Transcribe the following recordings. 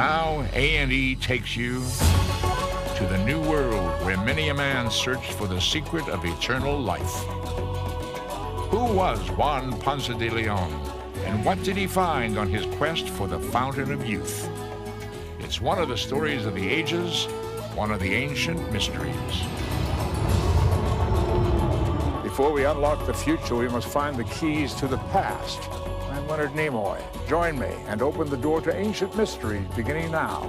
Now A&E takes you to the new world where many a man searched for the secret of eternal life. Who was Juan Ponce de Leon, and what did he find on his quest for the fountain of youth? It's one of the stories of the ages, one of the ancient mysteries. Before we unlock the future, we must find the keys to the past. I'm Leonard Nimoy. Join me and open the door to ancient mysteries beginning now.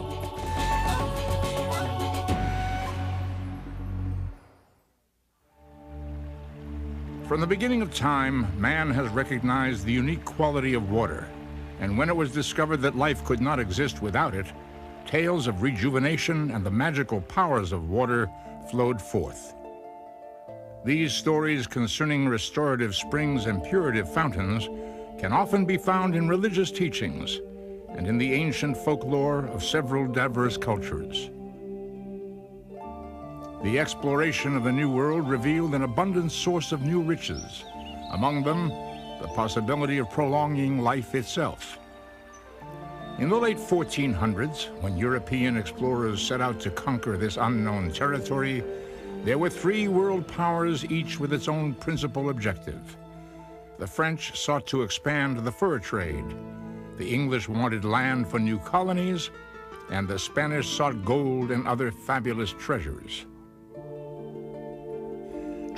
From the beginning of time, man has recognized the unique quality of water. And when it was discovered that life could not exist without it, tales of rejuvenation and the magical powers of water flowed forth. These stories concerning restorative springs and purative fountains can often be found in religious teachings and in the ancient folklore of several diverse cultures. The exploration of the New World revealed an abundant source of new riches, among them the possibility of prolonging life itself. In the late 1400s, when European explorers set out to conquer this unknown territory, there were three world powers, each with its own principal objective. The French sought to expand the fur trade, the English wanted land for new colonies, and the Spanish sought gold and other fabulous treasures.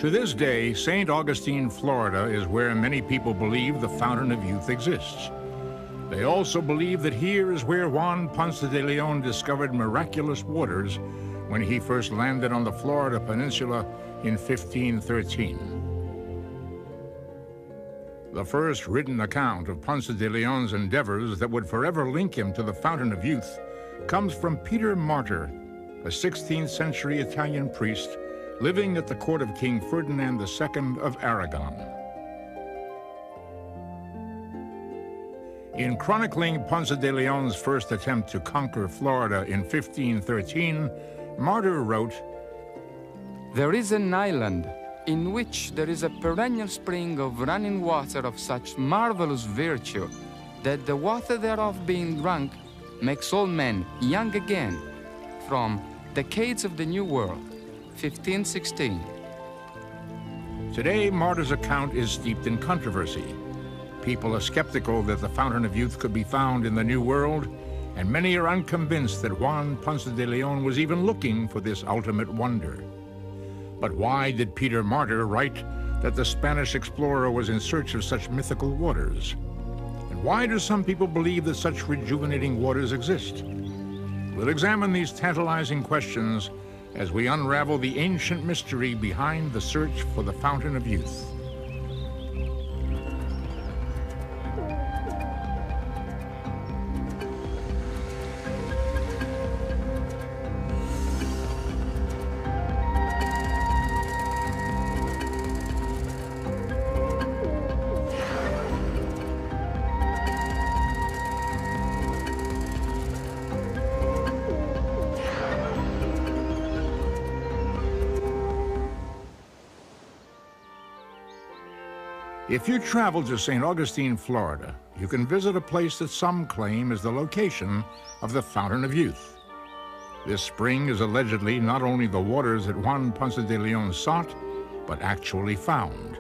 To this day, St. Augustine, Florida, is where many people believe the Fountain of Youth exists. They also believe that here is where Juan Ponce de Leon discovered miraculous waters when he first landed on the Florida Peninsula in 1513. The first written account of Ponce de Leon's endeavors that would forever link him to the Fountain of Youth comes from Peter Martyr, a 16th century Italian priest living at the court of King Ferdinand II of Aragon. In chronicling Ponce de Leon's first attempt to conquer Florida in 1513, Martyr wrote, "There is an island in which there is a perennial spring of running water of such marvelous virtue that the water thereof being drunk makes all men young again." From Decades of the New World, 1516. Today, Martyr's account is steeped in controversy. People are skeptical that the Fountain of Youth could be found in the New World, and many are unconvinced that Juan Ponce de Leon was even looking for this ultimate wonder. But why did Peter Martyr write that the Spanish explorer was in search of such mythical waters? And why do some people believe that such rejuvenating waters exist? We'll examine these tantalizing questions as we unravel the ancient mystery behind the search for the Fountain of Youth. If you travel to St. Augustine, Florida, you can visit a place that some claim is the location of the Fountain of Youth. This spring is allegedly not only the waters that Juan Ponce de Leon sought, but actually found.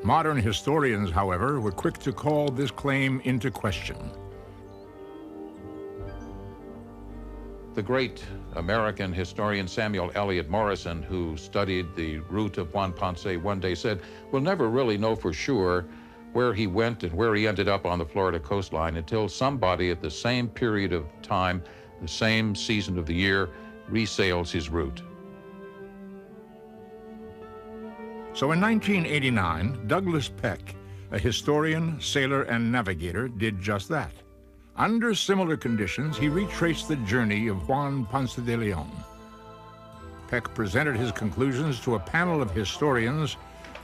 Modern historians, however, were quick to call this claim into question. The great American historian Samuel Eliot Morison, who studied the route of Juan Ponce, one day said, "We'll never really know for sure where he went and where he ended up on the Florida coastline until somebody at the same period of time, the same season of the year, resails his route." So in 1989, Douglas Peck, a historian, sailor, and navigator, did just that. Under similar conditions, he retraced the journey of Juan Ponce de Leon. Peck presented his conclusions to a panel of historians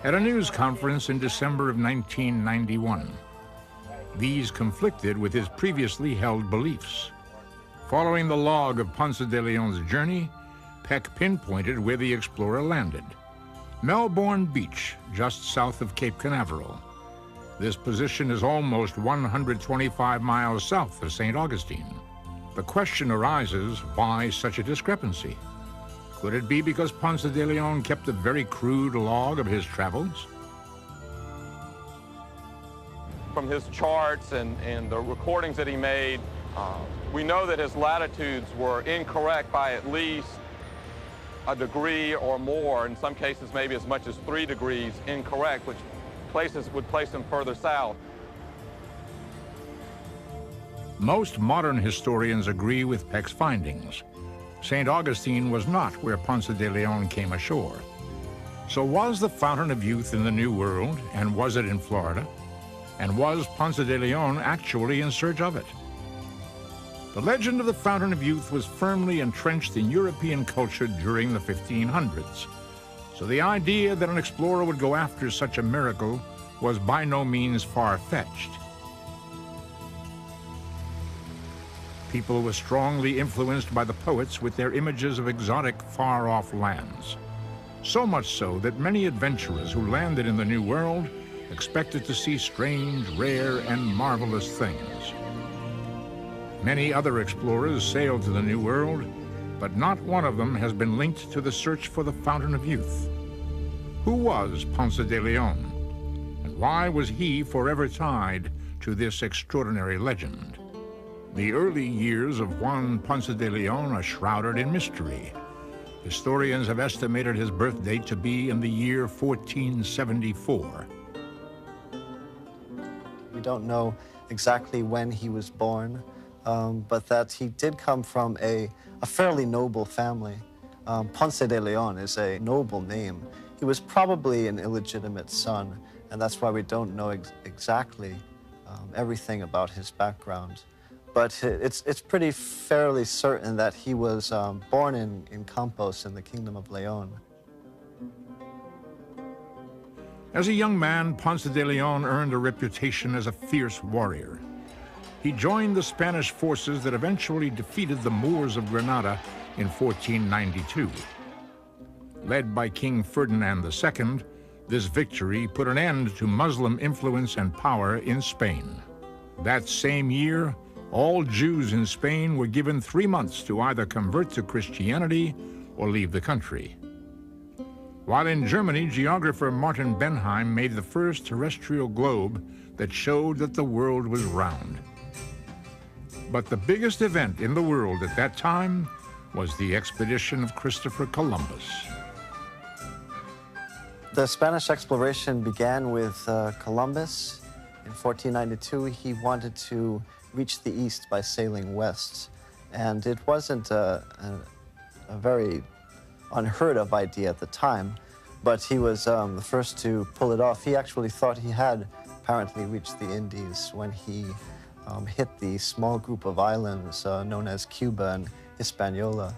at a news conference in December of 1991. These conflicted with his previously held beliefs. Following the log of Ponce de Leon's journey, Peck pinpointed where the explorer landed: Melbourne Beach, just south of Cape Canaveral. This position is almost 125 miles south of St. Augustine. The question arises, why such a discrepancy? Could it be because Ponce de Leon kept a very crude log of his travels? From his charts and the recordings that he made, we know that his latitudes were incorrect by at least a degree or more, in some cases maybe as much as 3 degrees incorrect, which would place him further south. Most modern historians agree with Peck's findings. St. Augustine was not where Ponce de Leon came ashore. So was the Fountain of Youth in the New World, and was it in Florida? And was Ponce de Leon actually in search of it? The legend of the Fountain of Youth was firmly entrenched in European culture during the 1500s. So the idea that an explorer would go after such a miracle was by no means far-fetched. People were strongly influenced by the poets with their images of exotic, far-off lands. So much so that many adventurers who landed in the New World expected to see strange, rare, and marvelous things. Many other explorers sailed to the New World, but not one of them has been linked to the search for the Fountain of Youth. Who was Ponce de Leon? And why was he forever tied to this extraordinary legend? The early years of Juan Ponce de Leon are shrouded in mystery. Historians have estimated his birth date to be in the year 1474. We don't know exactly when he was born, but that he did come from a fairly noble family. Ponce de Leon is a noble name. He was probably an illegitimate son, and that's why we don't know exactly everything about his background. But it's pretty fairly certain that he was born in Campos in the Kingdom of Leon. As a young man, Ponce de Leon earned a reputation as a fierce warrior. He joined the Spanish forces that eventually defeated the Moors of Granada in 1492. Led by King Ferdinand II, this victory put an end to Muslim influence and power in Spain. That same year, all Jews in Spain were given 3 months to either convert to Christianity or leave the country. While in Germany, geographer Martin Benheim made the first terrestrial globe that showed that the world was round. But the biggest event in the world at that time was the expedition of Christopher Columbus. The Spanish exploration began with Columbus. In 1492, he wanted to reach the east by sailing west. And it wasn't a very unheard of idea at the time, but he was the first to pull it off. He actually thought he had apparently reached the Indies when he hit the small group of islands known as Cuba and Hispaniola.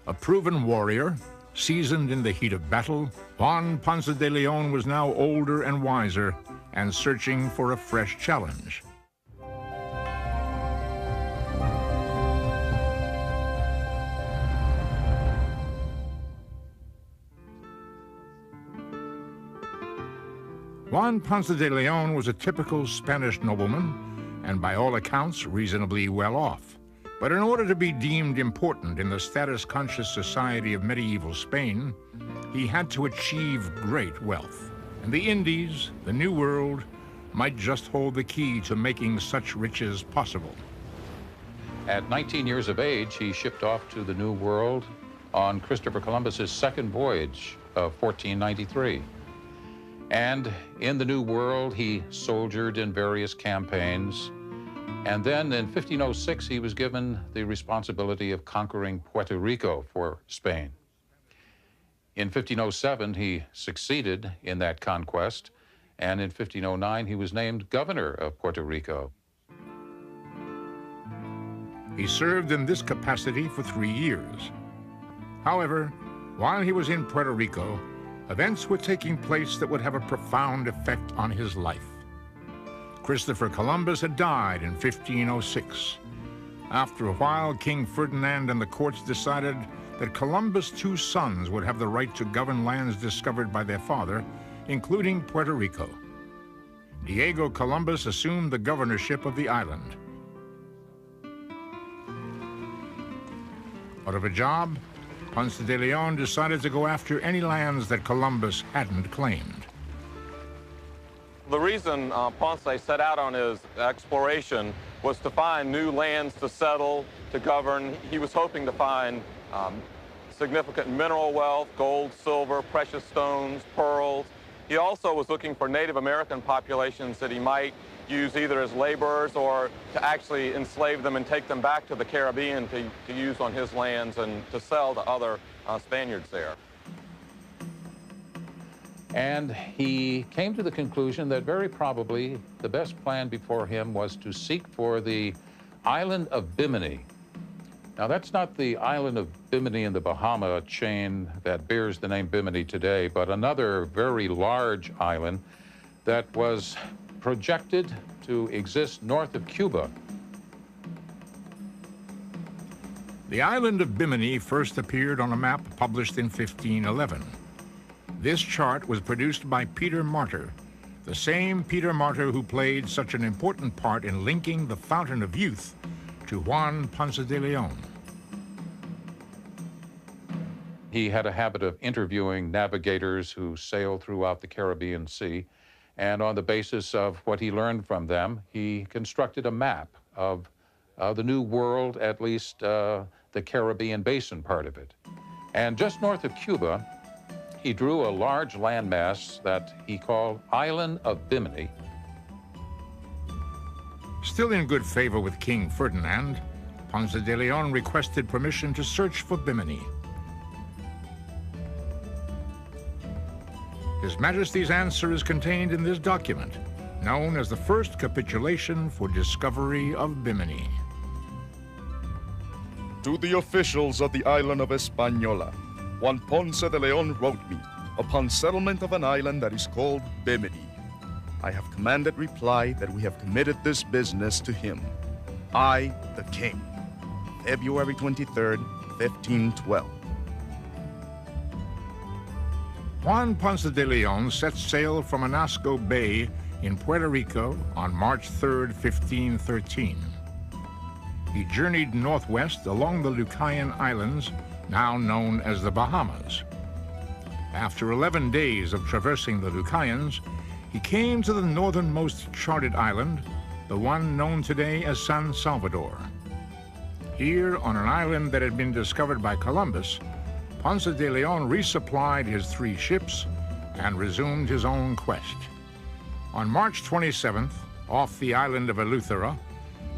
A proven warrior, seasoned in the heat of battle, Juan Ponce de Leon was now older and wiser and searching for a fresh challenge. Juan Ponce de Leon was a typical Spanish nobleman and by all accounts reasonably well off. But in order to be deemed important in the status-conscious society of medieval Spain, he had to achieve great wealth. And the Indies, the New World, might just hold the key to making such riches possible. At 19 years of age, he shipped off to the New World on Christopher Columbus's second voyage of 1493. And in the New World, he soldiered in various campaigns. And then in 1506, he was given the responsibility of conquering Puerto Rico for Spain. In 1507, he succeeded in that conquest. And in 1509, he was named governor of Puerto Rico. He served in this capacity for 3 years. However, while he was in Puerto Rico, events were taking place that would have a profound effect on his life. Christopher Columbus had died in 1506. After a while, King Ferdinand and the courts decided that Columbus' 2 sons would have the right to govern lands discovered by their father, including Puerto Rico. Diego Columbus assumed the governorship of the island. Out of a job, Ponce de Leon decided to go after any lands that Columbus hadn't claimed. The reason Ponce set out on his exploration was to find new lands to settle, to govern. He was hoping to find significant mineral wealth, gold, silver, precious stones, pearls. He also was looking for Native American populations that he might use either as laborers or to actually enslave them and take them back to the Caribbean to use on his lands and to sell to other Spaniards there. And he came to the conclusion that very probably the best plan before him was to seek for the island of Bimini. Now, that's not the island of Bimini in the Bahama chain that bears the name Bimini today, but another very large island that was projected to exist north of Cuba. The island of Bimini first appeared on a map published in 1511. This chart was produced by Peter Martyr, the same Peter Martyr who played such an important part in linking the Fountain of Youth to Juan Ponce de Leon. He had a habit of interviewing navigators who sailed throughout the Caribbean Sea, and on the basis of what he learned from them, he constructed a map of the New World, at least the Caribbean Basin part of it. And just north of Cuba, he drew a large landmass that he called Island of Bimini. Still in good favor with King Ferdinand, Ponce de Leon requested permission to search for Bimini. His Majesty's answer is contained in this document, known as the First Capitulation for Discovery of Bimini. To the officials of the island of Hispaniola, Juan Ponce de Leon wrote me, upon settlement of an island that is called Bimini. I have commanded reply that we have committed this business to him. I, the king. February 23rd, 1512. Juan Ponce de Leon set sail from Anasco Bay in Puerto Rico on March 3rd, 1513. He journeyed northwest along the Lucayan Islands, now known as the Bahamas. After 11 days of traversing the Lucayans, he came to the northernmost charted island, the one known today as San Salvador. Here, on an island that had been discovered by Columbus, Ponce de Leon resupplied his 3 ships and resumed his own quest. On March 27th, off the island of Eleuthera,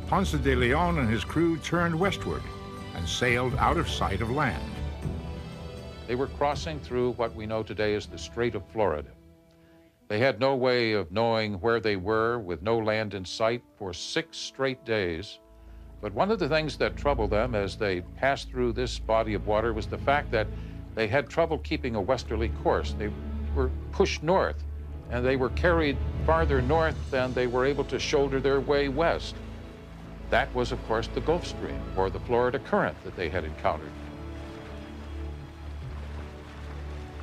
Ponce de Leon and his crew turned westward and sailed out of sight of land. They were crossing through what we know today as the Strait of Florida. They had no way of knowing where they were, with no land in sight, for 6 straight days. But one of the things that troubled them as they passed through this body of water was the fact that they had trouble keeping a westerly course. They were pushed north, and they were carried farther north than they were able to shoulder their way west. That was, of course, the Gulf Stream, or the Florida Current that they had encountered.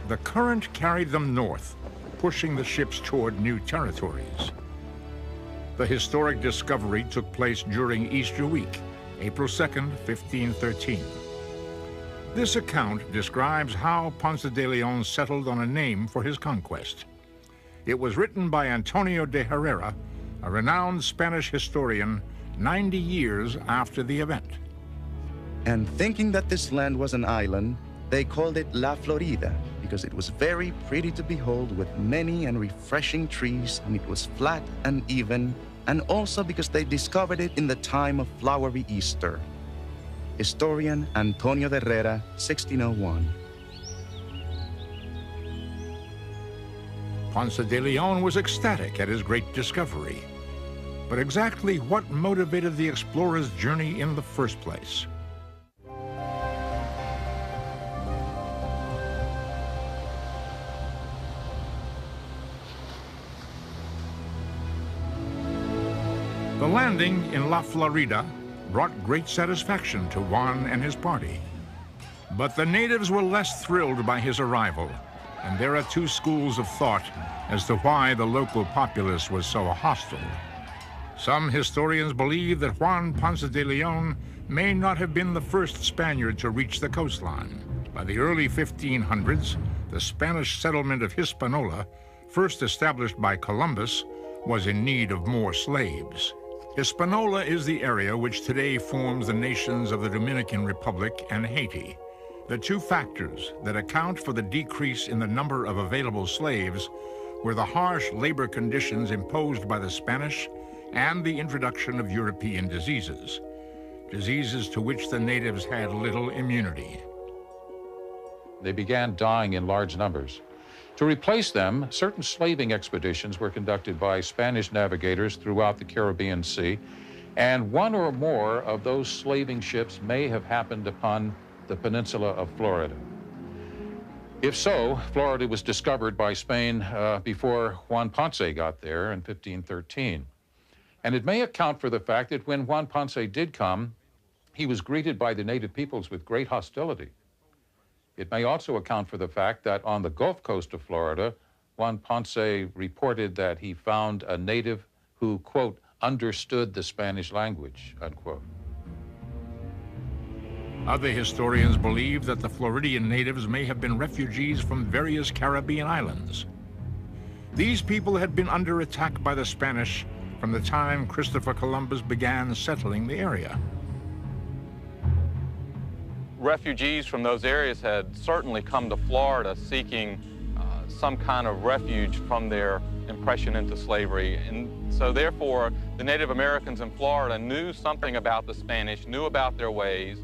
The current carried them north, pushing the ships toward new territories. The historic discovery took place during Easter week, April 2nd, 1513. This account describes how Ponce de Leon settled on a name for his conquest. It was written by Antonio de Herrera, a renowned Spanish historian, 90 years after the event. And thinking that this land was an island, they called it La Florida, because it was very pretty to behold, with many and refreshing trees, and it was flat and even, and also because they discovered it in the time of flowery Easter. Historian Antonio de Herrera, 1601. Ponce de Leon was ecstatic at his great discovery. But exactly what motivated the explorer's journey in the first place? The landing in La Florida brought great satisfaction to Juan and his party. But the natives were less thrilled by his arrival, and there are 2 schools of thought as to why the local populace was so hostile. Some historians believe that Juan Ponce de Leon may not have been the first Spaniard to reach the coastline. By the early 1500s, the Spanish settlement of Hispaniola, first established by Columbus, was in need of more slaves. Hispaniola is the area which today forms the nations of the Dominican Republic and Haiti. The two factors that account for the decrease in the number of available slaves were the harsh labor conditions imposed by the Spanish and the introduction of European diseases, diseases to which the natives had little immunity. They began dying in large numbers. To replace them, certain slaving expeditions were conducted by Spanish navigators throughout the Caribbean Sea, and one or more of those slaving ships may have happened upon the peninsula of Florida. If so, Florida was discovered by Spain before Juan Ponce got there in 1513. And it may account for the fact that when Juan Ponce did come, he was greeted by the native peoples with great hostility. It may also account for the fact that on the Gulf Coast of Florida, Juan Ponce reported that he found a native who, quote, understood the Spanish language, unquote. Other historians believe that the Floridian natives may have been refugees from various Caribbean islands. These people had been under attack by the Spanish from the time Christopher Columbus began settling the area. Refugees from those areas had certainly come to Florida seeking some kind of refuge from their impression into slavery. And so therefore, the Native Americans in Florida knew something about the Spanish, knew about their ways,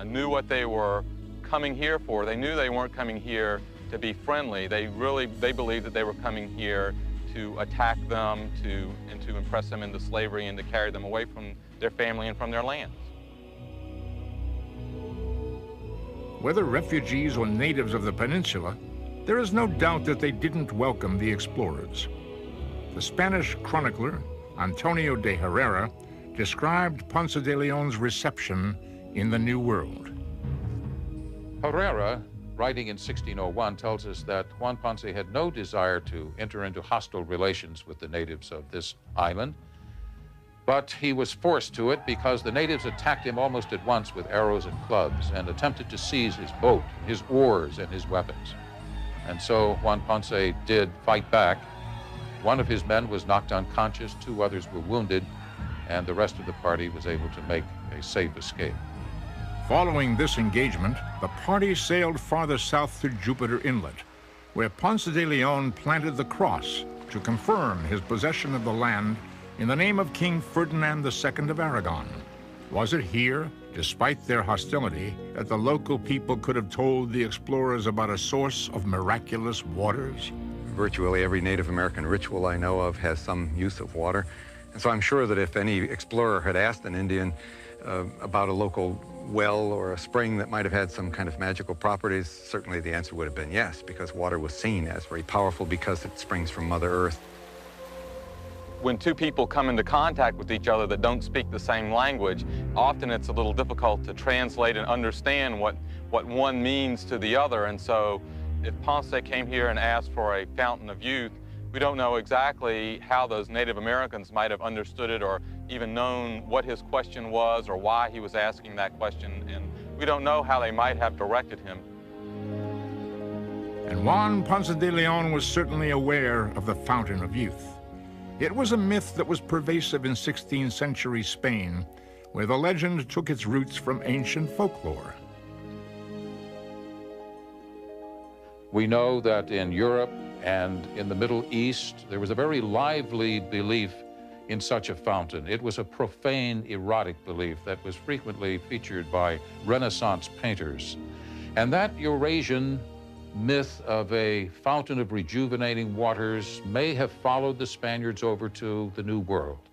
knew what they were coming here for. They knew they weren't coming here to be friendly. They believed that they were coming here to attack them, and to impress them into slavery and to carry them away from their family and from their lands. Whether refugees or natives of the peninsula, there is no doubt that they didn't welcome the explorers. The Spanish chronicler, Antonio de Herrera, described Ponce de Leon's reception in the New World. Herrera, writing in 1601, tells us that Juan Ponce had no desire to enter into hostile relations with the natives of this island, but he was forced to it because the natives attacked him almost at once with arrows and clubs and attempted to seize his boat, his oars, and his weapons. And so Juan Ponce did fight back. One of his men was knocked unconscious, 2 others were wounded, and the rest of the party was able to make a safe escape. Following this engagement, the party sailed farther south to Jupiter Inlet, where Ponce de Leon planted the cross to confirm his possession of the land in the name of King Ferdinand II of Aragon. Was it here, despite their hostility, that the local people could have told the explorers about a source of miraculous waters? Virtually every Native American ritual I know of has some use of water. And so I'm sure that if any explorer had asked an Indian about a local well or a spring that might have had some kind of magical properties, certainly the answer would have been yes, because water was seen as very powerful because it springs from Mother Earth. When 2 people come into contact with each other that don't speak the same language, often it's a little difficult to translate and understand what one means to the other. And so if Ponce came here and asked for a fountain of youth, we don't know exactly how those Native Americans might have understood it or even known what his question was or why he was asking that question. And we don't know how they might have directed him. And Juan Ponce de Leon was certainly aware of the Fountain of Youth. It was a myth that was pervasive in 16th century Spain, where the legend took its roots from ancient folklore. We know that in Europe and in the Middle East, there was a very lively belief in such a fountain. It was a profane, erotic belief that was frequently featured by Renaissance painters. And that Eurasian myth of a fountain of rejuvenating waters may have followed the Spaniards over to the New World,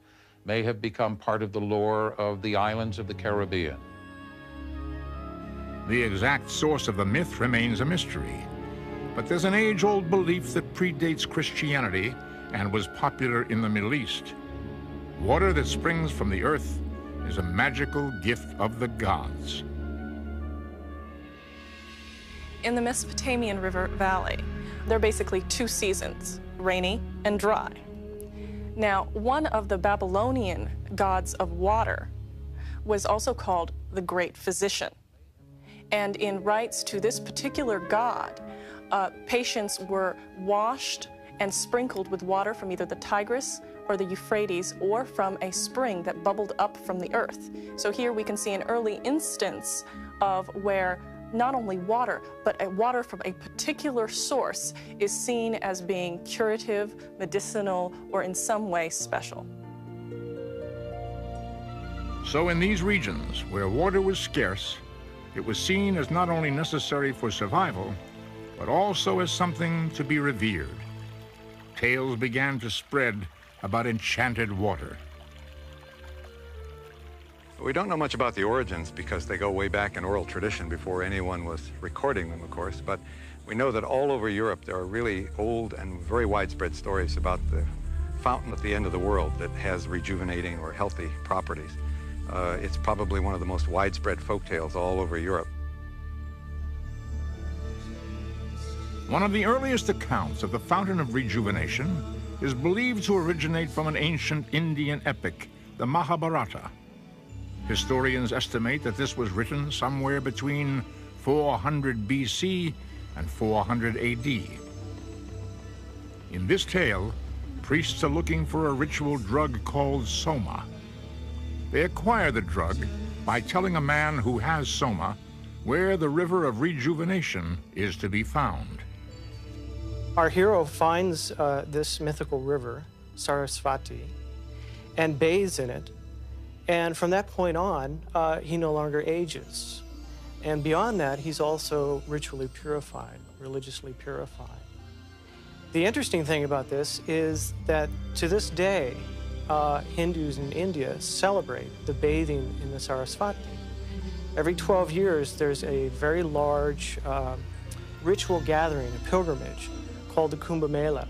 may have become part of the lore of the islands of the Caribbean. The exact source of the myth remains a mystery, but there's an age-old belief that predates Christianity and was popular in the Middle East. Water that springs from the earth is a magical gift of the gods. In the Mesopotamian River Valley, there are basically 2 seasons, rainy and dry. Now, one of the Babylonian gods of water was also called the Great Physician. And in rites to this particular god, patients were washed and sprinkled with water from either the Tigris or the Euphrates or from a spring that bubbled up from the earth. So here we can see an early instance of where not only water, but water from a particular source is seen as being curative, medicinal, or in some way special. So in these regions where water was scarce, it was seen as not only necessary for survival, but also as something to be revered. Tales began to spread about enchanted water. We don't know much about the origins because they go way back in oral tradition before anyone was recording them, of course, but we know that all over Europe there are really old and very widespread stories about the fountain at the end of the world that has rejuvenating or healthy properties. It's probably one of the most widespread folk tales all over Europe. One of the earliest accounts of the Fountain of Rejuvenation is believed to originate from an ancient Indian epic, the Mahabharata. Historians estimate that this was written somewhere between 400 BC and 400 AD. In this tale, priests are looking for a ritual drug called soma. They acquire the drug by telling a man who has soma where the river of rejuvenation is to be found. Our hero finds this mythical river, Sarasvati, and bathes in it. And from that point on, he no longer ages. And beyond that, he's also ritually purified, religiously purified. The interesting thing about this is that to this day, Hindus in India celebrate the bathing in the Sarasvati. Every 12 years, there's a very large ritual gathering, a pilgrimage, called the Kumbh Mela.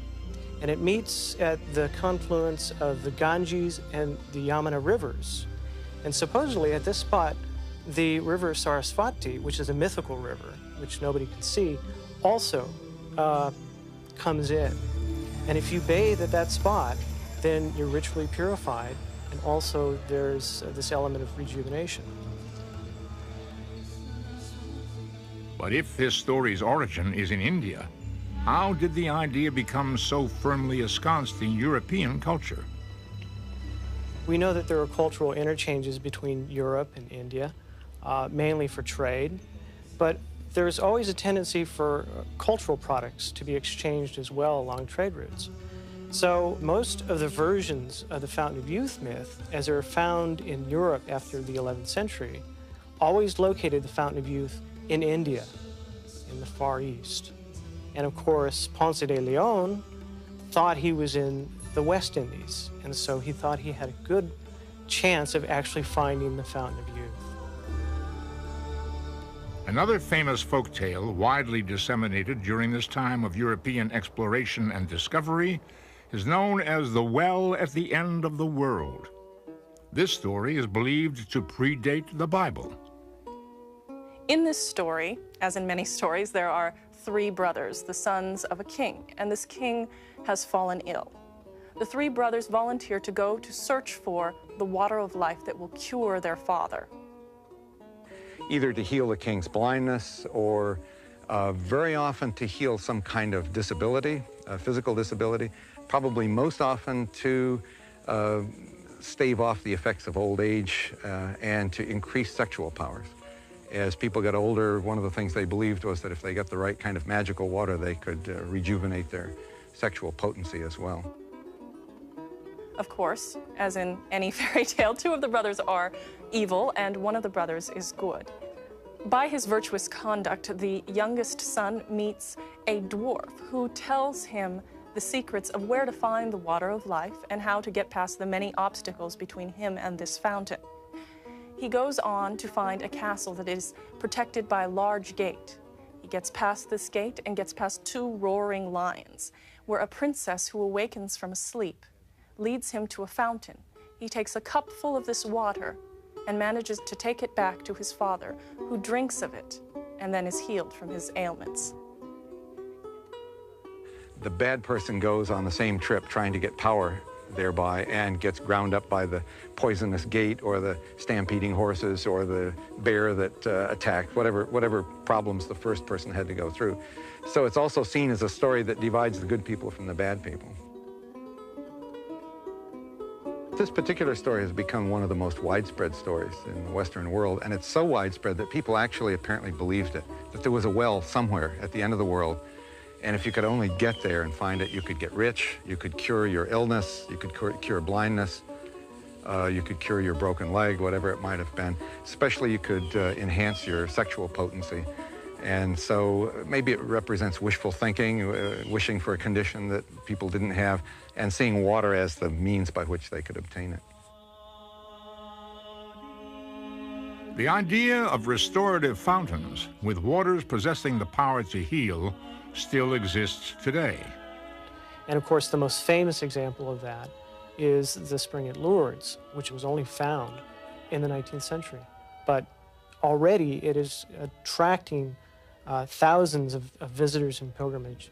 And it meets at the confluence of the Ganges and the Yamuna rivers. And supposedly at this spot, the river Sarasvati, which is a mythical river, which nobody can see, also comes in. And if you bathe at that spot, then you're ritually purified, and also there's this element of rejuvenation. But if this story's origin is in India, how did the idea become so firmly ensconced in European culture? We know that there are cultural interchanges between Europe and India, mainly for trade, but there's always a tendency for cultural products to be exchanged as well along trade routes. So most of the versions of the Fountain of Youth myth, as they're found in Europe after the 11th century, always located the Fountain of Youth in India, in the Far East. And of course, Ponce de Leon thought he was in the West Indies, and so he thought he had a good chance of actually finding the Fountain of Youth. Another famous folk tale widely disseminated during this time of European exploration and discovery is known as the Well at the End of the World. This story is believed to predate the Bible. In this story, as in many stories, there are 3 brothers, the sons of a king, and this king has fallen ill. The 3 brothers volunteer to go to search for the water of life that will cure their father. Either to heal the king's blindness or very often to heal some kind of disability, physical disability, probably most often to stave off the effects of old age and to increase sexual powers. As people get older, one of the things they believed was that if they got the right kind of magical water, they could rejuvenate their sexual potency as well. Of course, as in any fairy tale, 2 of the brothers are evil and one of the brothers is good. By his virtuous conduct, the youngest son meets a dwarf who tells him the secrets of where to find the water of life and how to get past the many obstacles between him and this fountain. He goes on to find a castle that is protected by a large gate. He gets past this gate and gets past 2 roaring lions, where a princess who awakens from a sleep leads him to a fountain. He takes a cup full of this water and manages to take it back to his father, who drinks of it and then is healed from his ailments. The bad person goes on the same trip trying to get power thereby and gets ground up by the poisonous gate or the stampeding horses or the bear that attacked, whatever problems the first person had to go through. So it's also seen as a story that divides the good people from the bad people. This particular story has become one of the most widespread stories in the Western world, and it's so widespread that people actually apparently believed it, that there was a well somewhere at the end of the world, and if you could only get there and find it, you could get rich, you could cure your illness, you could cure blindness, you could cure your broken leg, whatever it might have been. Especially you could enhance your sexual potency. And so maybe it represents wishful thinking, wishing for a condition that people didn't have, and seeing water as the means by which they could obtain it. The idea of restorative fountains with waters possessing the power to heal still exists today. And of course, the most famous example of that is the spring at Lourdes, which was only found in the 19th century. But already it is attracting thousands of visitors and pilgrimage.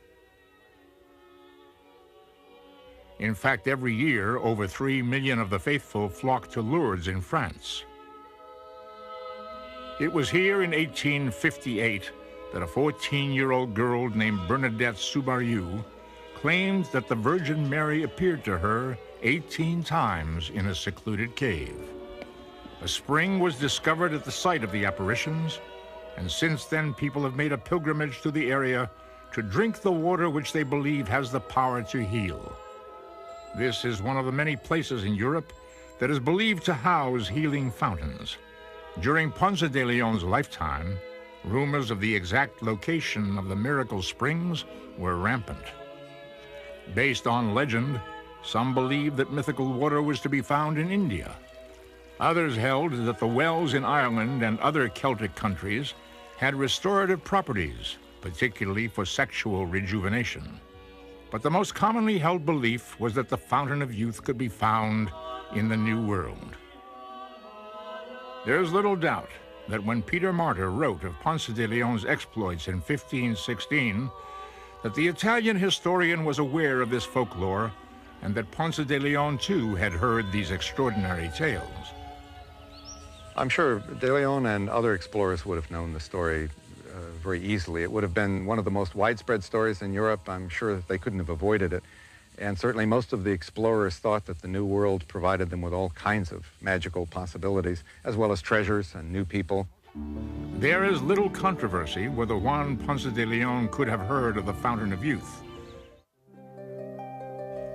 In fact, every year, over 3 million of the faithful flock to Lourdes in France. It was here in 1858 that a 14-year-old girl named Bernadette Soubarieux claimed that the Virgin Mary appeared to her 18 times in a secluded cave. A spring was discovered at the site of the apparitions, and since then people have made a pilgrimage to the area to drink the water which they believe has the power to heal. This is one of the many places in Europe that is believed to house healing fountains. During Ponce de Leon's lifetime, rumors of the exact location of the miracle springs were rampant. Based on legend, some believed that mythical water was to be found in India. Others held that the wells in Ireland and other Celtic countries had restorative properties, particularly for sexual rejuvenation. But the most commonly held belief was that the Fountain of Youth could be found in the New World. There's little doubt that when Peter Martyr wrote of Ponce de Leon's exploits in 1516, that the Italian historian was aware of this folklore and that Ponce de Leon too had heard these extraordinary tales. I'm sure de Leon and other explorers would have known the story very easily. It would have been one of the most widespread stories in Europe. I'm sure that they couldn't have avoided it. And certainly most of the explorers thought that the New World provided them with all kinds of magical possibilities, as well as treasures and new people. There is little controversy whether Juan Ponce de Leon could have heard of the Fountain of Youth.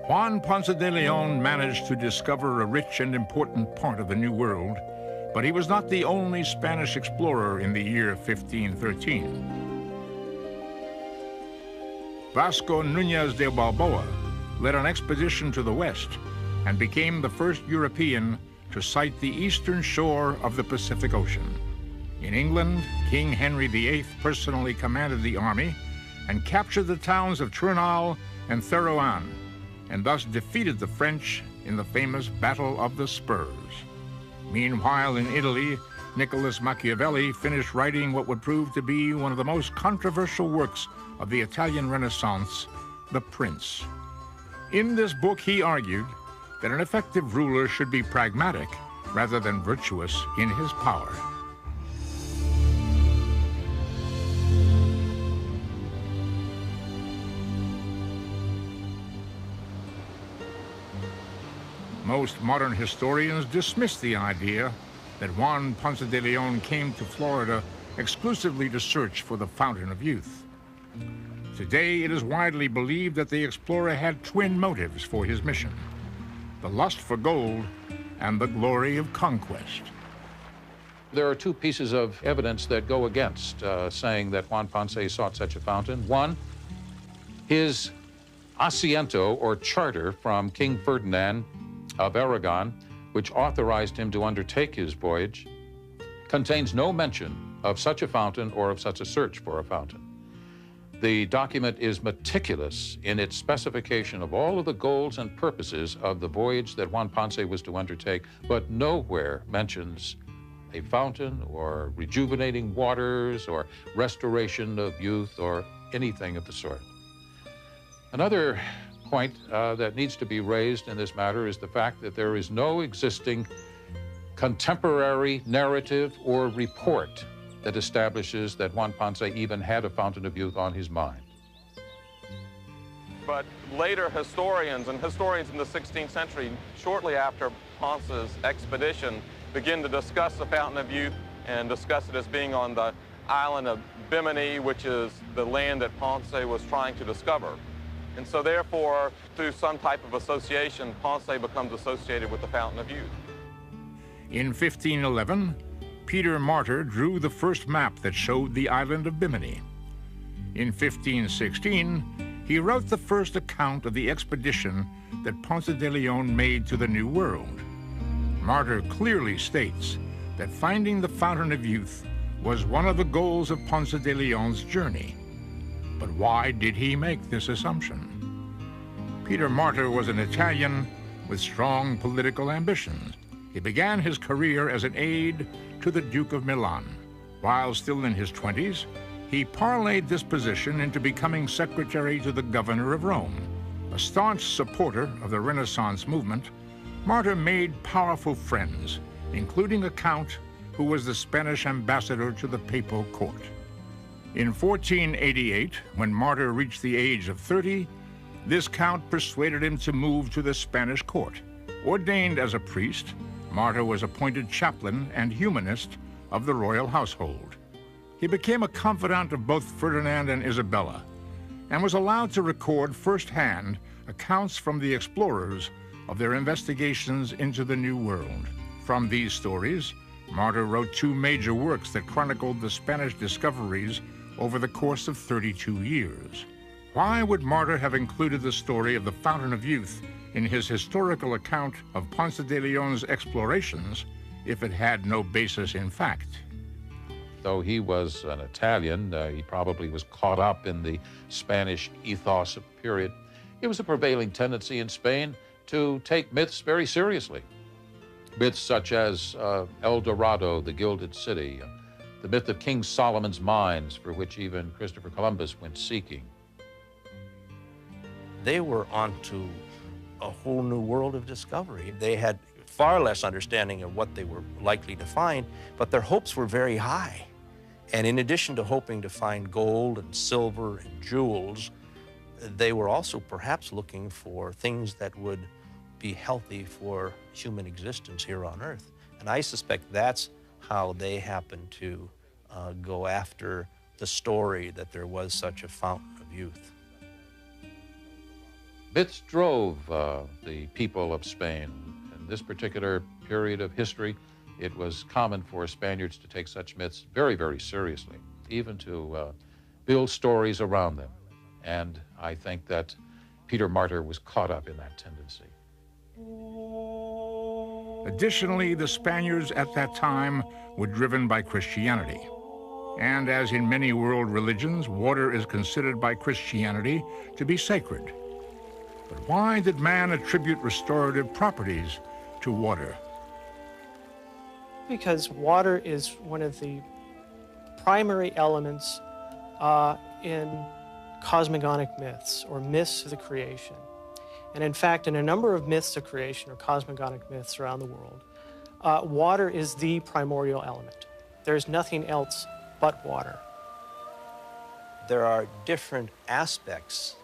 Juan Ponce de Leon managed to discover a rich and important part of the New World, but he was not the only Spanish explorer in the year 1513. Vasco Núñez de Balboa led an expedition to the west and became the first European to sight the eastern shore of the Pacific Ocean. In England, King Henry VIII personally commanded the army and captured the towns of Turnal and Therouanne, and thus defeated the French in the famous Battle of the Spurs. Meanwhile, in Italy, Nicholas Machiavelli finished writing what would prove to be one of the most controversial works of the Italian Renaissance, The Prince. In this book, he argued that an effective ruler should be pragmatic rather than virtuous in his power. Most modern historians dismiss the idea that Juan Ponce de Leon came to Florida exclusively to search for the Fountain of Youth. Today, it is widely believed that the explorer had twin motives for his mission: the lust for gold and the glory of conquest. There are two pieces of evidence that go against saying that Juan Ponce sought such a fountain. One, his asiento, or charter, from King Ferdinand of Aragon, which authorized him to undertake his voyage, contains no mention of such a fountain or of such a search for a fountain. The document is meticulous in its specification of all of the goals and purposes of the voyage that Juan Ponce was to undertake, but nowhere mentions a fountain or rejuvenating waters or restoration of youth or anything of the sort. Another point that needs to be raised in this matter is the fact that there is no existing contemporary narrative or report that establishes that Juan Ponce even had a fountain of youth on his mind. But later historians, and historians in the 16th century, shortly after Ponce's expedition, begin to discuss the fountain of youth and discuss it as being on the island of Bimini, which is the land that Ponce was trying to discover. And so therefore, through some type of association, Ponce becomes associated with the fountain of youth. In 1511, Peter Martyr drew the first map that showed the island of Bimini. In 1516, he wrote the first account of the expedition that Ponce de Leon made to the New World. Martyr clearly states that finding the Fountain of Youth was one of the goals of Ponce de Leon's journey. But why did he make this assumption? Peter Martyr was an Italian with strong political ambitions. He began his career as an aide to the Duke of Milan. While still in his 20s, he parlayed this position into becoming secretary to the governor of Rome. A staunch supporter of the Renaissance movement, Martyr made powerful friends, including a count who was the Spanish ambassador to the papal court. In 1488, when Martyr reached the age of 30, this count persuaded him to move to the Spanish court. Ordained as a priest, Martyr was appointed chaplain and humanist of the royal household. He became a confidant of both Ferdinand and Isabella, and was allowed to record firsthand accounts from the explorers of their investigations into the New World. From these stories, Martyr wrote two major works that chronicled the Spanish discoveries over the course of 32 years. Why would Martyr have included the story of the Fountain of Youth in his historical account of Ponce de Leon's explorations if it had no basis in fact? Though he was an Italian, he probably was caught up in the Spanish ethos of the period. It was a prevailing tendency in Spain to take myths very seriously. Myths such as El Dorado, the Gilded City, the myth of King Solomon's mines, for which even Christopher Columbus went seeking. They were onto a whole new world of discovery. They had far less understanding of what they were likely to find, but their hopes were very high. And in addition to hoping to find gold and silver and jewels, they were also perhaps looking for things that would be healthy for human existence here on Earth. And I suspect that's how they happened to go after the story that there was such a fountain of youth. Myths drove the people of Spain. In this particular period of history, it was common for Spaniards to take such myths very, very seriously, even to build stories around them. And I think that Peter Martyr was caught up in that tendency. Additionally, the Spaniards at that time were driven by Christianity. And as in many world religions, water is considered by Christianity to be sacred. But why did man attribute restorative properties to water? Because water is one of the primary elements in cosmogonic myths, or myths of the creation. And in fact, in a number of myths of creation, or cosmogonic myths around the world, water is the primordial element. There's nothing else but water. There are different aspects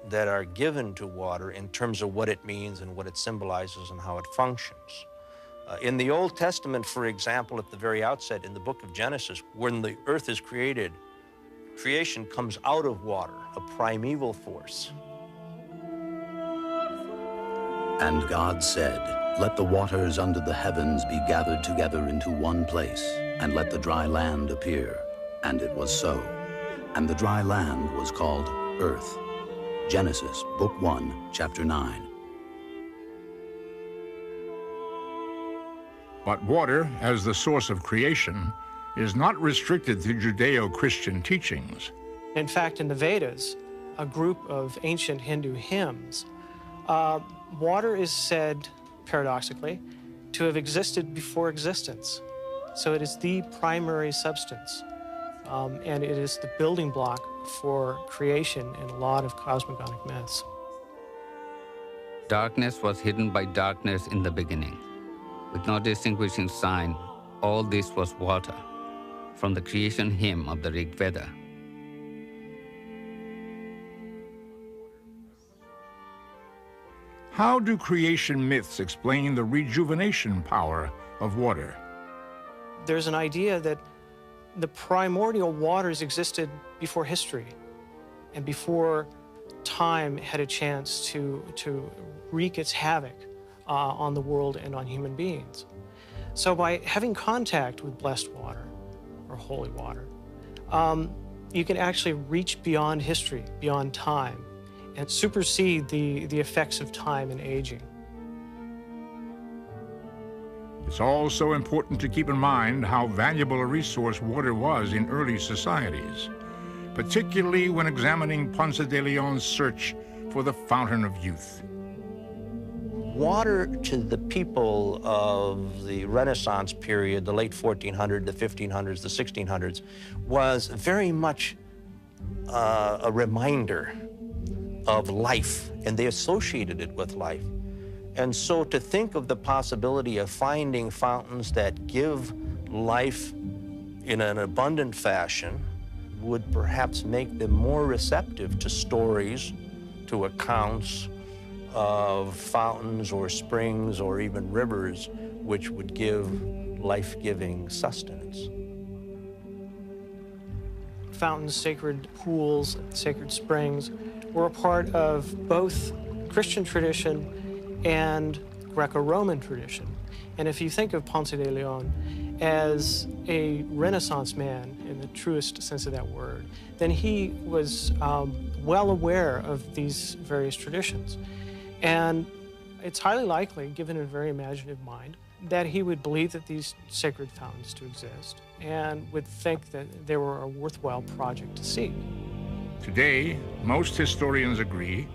that are given to water in terms of what it means and what it symbolizes and how it functions. In the Old Testament, for example, at the very outset in the book of Genesis, when the earth is created, creation comes out of water, a primeval force. And God said, "Let the waters under the heavens be gathered together into one place, and let the dry land appear." And it was so. And the dry land was called earth. Genesis, Book 1, Chapter 9. But water, as the source of creation, is not restricted to Judeo-Christian teachings. In fact, in the Vedas, a group of ancient Hindu hymns, water is said, paradoxically, to have existed before existence. So it is the primary substance, and it is the building block for creation in a lot of cosmogonic myths. Darkness was hidden by darkness in the beginning. With no distinguishing sign, all this was water, from the creation hymn of the Rig Veda. How do creation myths explain the rejuvenation power of water? There's an idea that the primordial waters existed before history and before time had a chance to wreak its havoc on the world and on human beings. So by having contact with blessed water or holy water, you can actually reach beyond history, beyond time, and supersede the effects of time and aging. It's also important to keep in mind how valuable a resource water was in early societies, particularly when examining Ponce de Leon's search for the fountain of youth. Water to the people of the Renaissance period, the late 1400s, the 1500s, the 1600s, was very much a reminder of life, and they associated it with life. And so to think of the possibility of finding fountains that give life in an abundant fashion would perhaps make them more receptive to stories, to accounts of fountains or springs or even rivers which would give life-giving sustenance. Fountains, sacred pools, sacred springs were a part of both Christian tradition and Greco-Roman tradition. And if you think of Ponce de Leon as a Renaissance man in the truest sense of that word, then he was well aware of these various traditions. And it's highly likely, given a very imaginative mind, that he would believe that these sacred fountains to exist and would think that they were a worthwhile project to seek. Today, most historians agree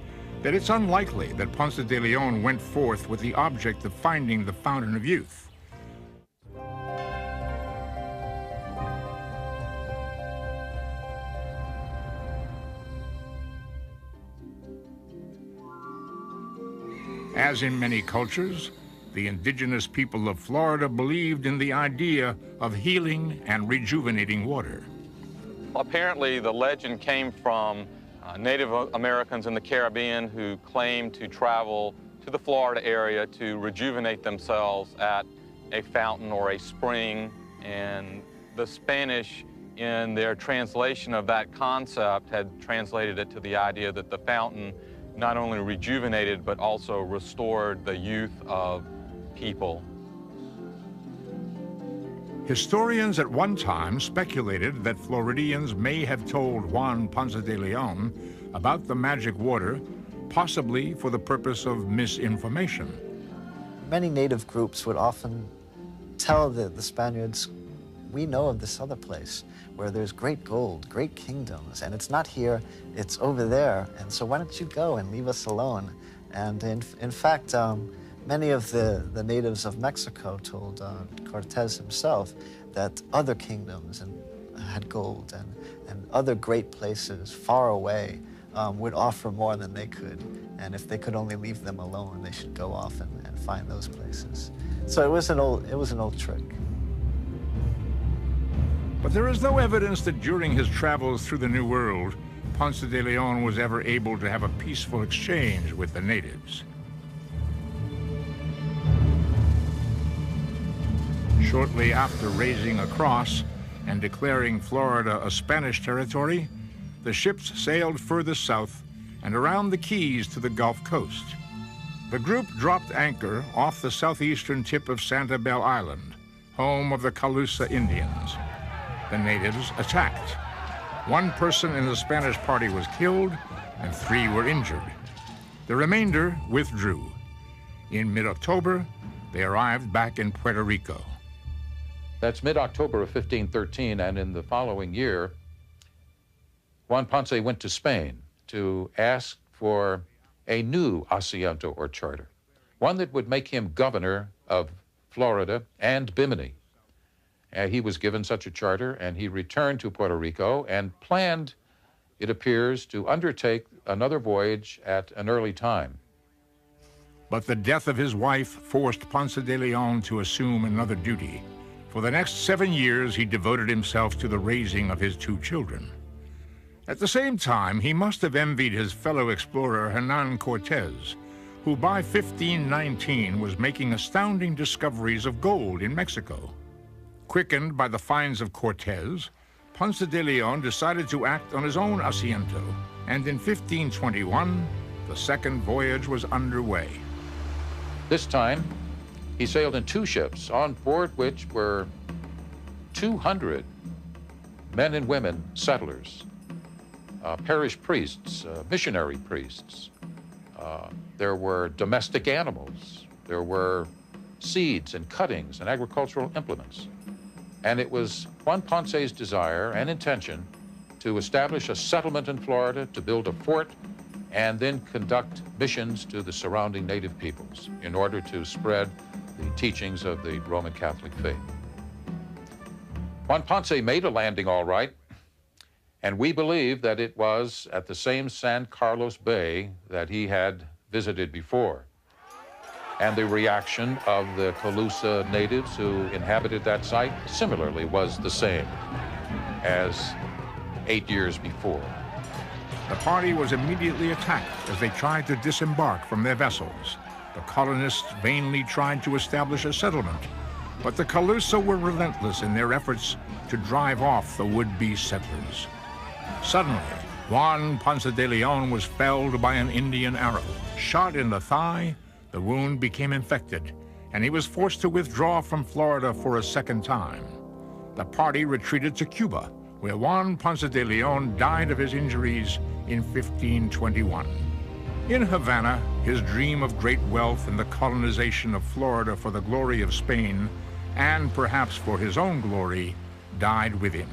that it's unlikely that Ponce de Leon went forth with the object of finding the fountain of youth. As in many cultures, the indigenous people of Florida believed in the idea of healing and rejuvenating water. Apparently, the legend came from Native Americans in the Caribbean who claimed to travel to the Florida area to rejuvenate themselves at a fountain or a spring. And the Spanish, in their translation of that concept, had translated it to the idea that the fountain not only rejuvenated but also restored the youth of people. Historians at one time speculated that Floridians may have told Juan Ponce de Leon about the magic water, possibly for the purpose of misinformation. Many native groups would often tell the Spaniards, we know of this other place where there's great gold, great kingdoms, and it's not here, it's over there, and so why don't you go and leave us alone? And in fact, many of the natives of Mexico told Cortez himself that other kingdoms had gold and other great places far away would offer more than they could. And if they could only leave them alone, they should go off and find those places. So it was an old trick. But there is no evidence that during his travels through the New World, Ponce de Leon was ever able to have a peaceful exchange with the natives. Shortly after raising a cross and declaring Florida a Spanish territory, the ships sailed further south and around the Keys to the Gulf Coast. The group dropped anchor off the southeastern tip of Sanibel Island, home of the Calusa Indians. The natives attacked. One person in the Spanish party was killed and 3 were injured. The remainder withdrew. In mid-October, they arrived back in Puerto Rico. That's mid-October of 1513, and in the following year, Juan Ponce went to Spain to ask for a new asiento or charter, one that would make him governor of Florida and Bimini. He was given such a charter, and he returned to Puerto Rico and planned, it appears, to undertake another voyage at an early time. But the death of his wife forced Ponce de Leon to assume another duty. For the next 7 years, he devoted himself to the raising of his 2 children. At the same time, he must have envied his fellow explorer Hernan Cortez, who by 1519 was making astounding discoveries of gold in Mexico. Quickened by the finds of Cortez, Ponce de Leon decided to act on his own asiento, and in 1521, the second voyage was underway. This time, he sailed in 2 ships, on board which were 200 men and women settlers, parish priests, missionary priests. There were domestic animals. There were seeds and cuttings and agricultural implements. And it was Juan Ponce's desire and intention to establish a settlement in Florida, to build a fort, and then conduct missions to the surrounding native peoples in order to spread the teachings of the Roman Catholic faith. Juan Ponce made a landing all right, and we believe that it was at the same San Carlos Bay that he had visited before. And the reaction of the Calusa natives who inhabited that site similarly was the same as 8 years before. The party was immediately attacked as they tried to disembark from their vessels. The colonists vainly tried to establish a settlement, but the Calusa were relentless in their efforts to drive off the would-be settlers. Suddenly, Juan Ponce de Leon was felled by an Indian arrow. Shot in the thigh, the wound became infected, and he was forced to withdraw from Florida for a second time. The party retreated to Cuba, where Juan Ponce de Leon died of his injuries in 1521. In Havana, his dream of great wealth and the colonization of Florida for the glory of Spain, and perhaps for his own glory, died with him.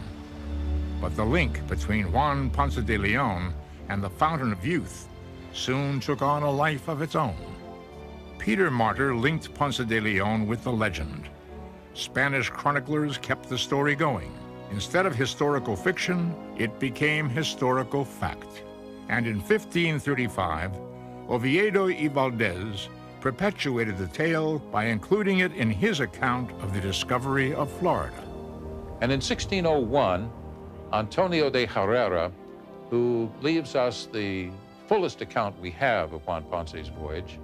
But the link between Juan Ponce de Leon and the Fountain of Youth soon took on a life of its own. Peter Martyr linked Ponce de Leon with the legend. Spanish chroniclers kept the story going. Instead of historical fiction, it became historical fact. And in 1535, Oviedo y Valdez perpetuated the tale by including it in his account of the discovery of Florida. And in 1601, Antonio de Herrera, who leaves us the fullest account we have of Juan Ponce's voyage,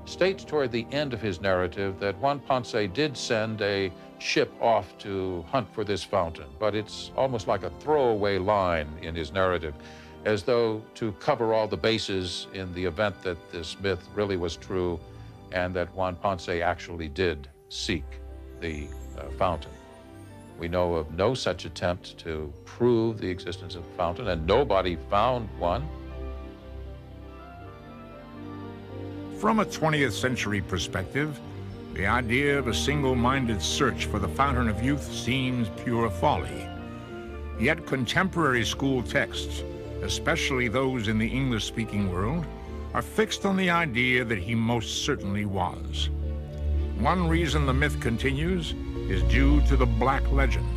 states toward the end of his narrative that Juan Ponce did send a ship off to hunt for this fountain, but it's almost like a throwaway line in his narrative, as though to cover all the bases in the event that this myth really was true and that Juan Ponce actually did seek the fountain. We know of no such attempt to prove the existence of the fountain, and nobody found one. From a 20th century perspective, the idea of a single-minded search for the Fountain of Youth seems pure folly. Yet contemporary school texts, especially those in the English-speaking world, are fixed on the idea that he most certainly was. One reason the myth continues is due to the Black Legend.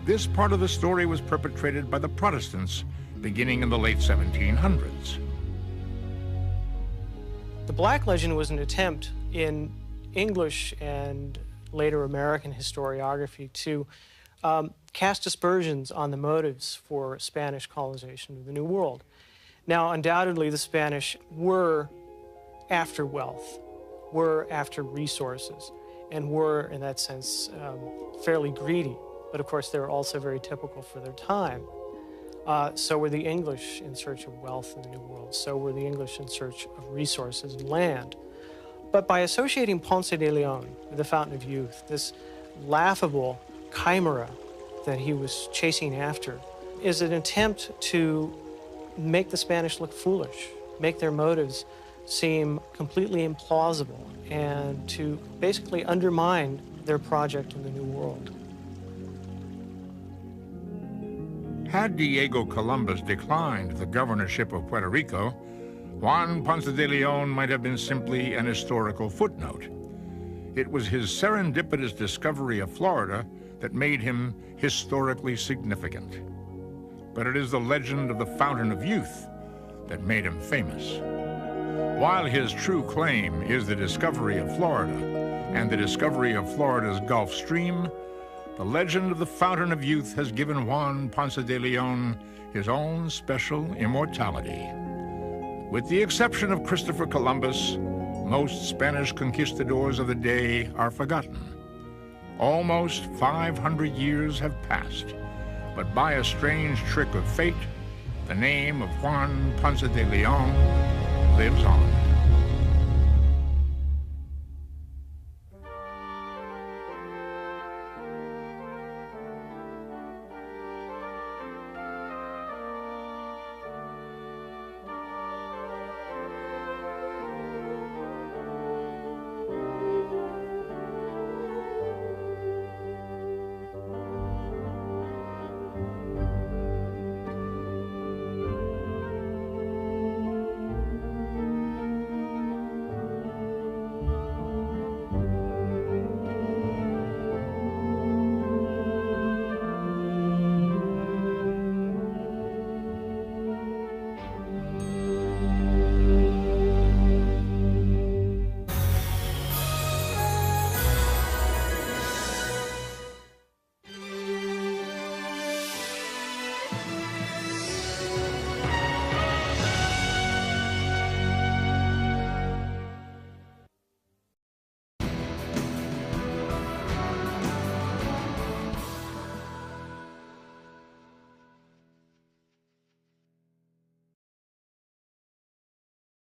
This part of the story was perpetrated by the Protestants beginning in the late 1700s. The Black Legend was an attempt in English and later American historiography to cast aspersions on the motives for Spanish colonization of the New World. Now, undoubtedly, the Spanish were after wealth, were after resources, and were, in that sense, fairly greedy. But of course, they were also very typical for their time. So were the English in search of wealth in the New World. So were the English in search of resources and land. But by associating Ponce de Leon with the Fountain of Youth, this laughable chimera that he was chasing after, is an attempt to make the Spanish look foolish, make their motives seem completely implausible, and to basically undermine their project in the New World. Had Diego Columbus declined the governorship of Puerto Rico, Juan Ponce de Leon might have been simply an historical footnote. It was his serendipitous discovery of Florida that made him historically significant. But it is the legend of the Fountain of Youth that made him famous. While his true claim is the discovery of Florida and the discovery of Florida's Gulf Stream, the legend of the Fountain of Youth has given Juan Ponce de Leon his own special immortality. With the exception of Christopher Columbus, most Spanish conquistadors of the day are forgotten. Almost 500 years have passed, but by a strange trick of fate, the name of Juan Ponce de Leon lives on.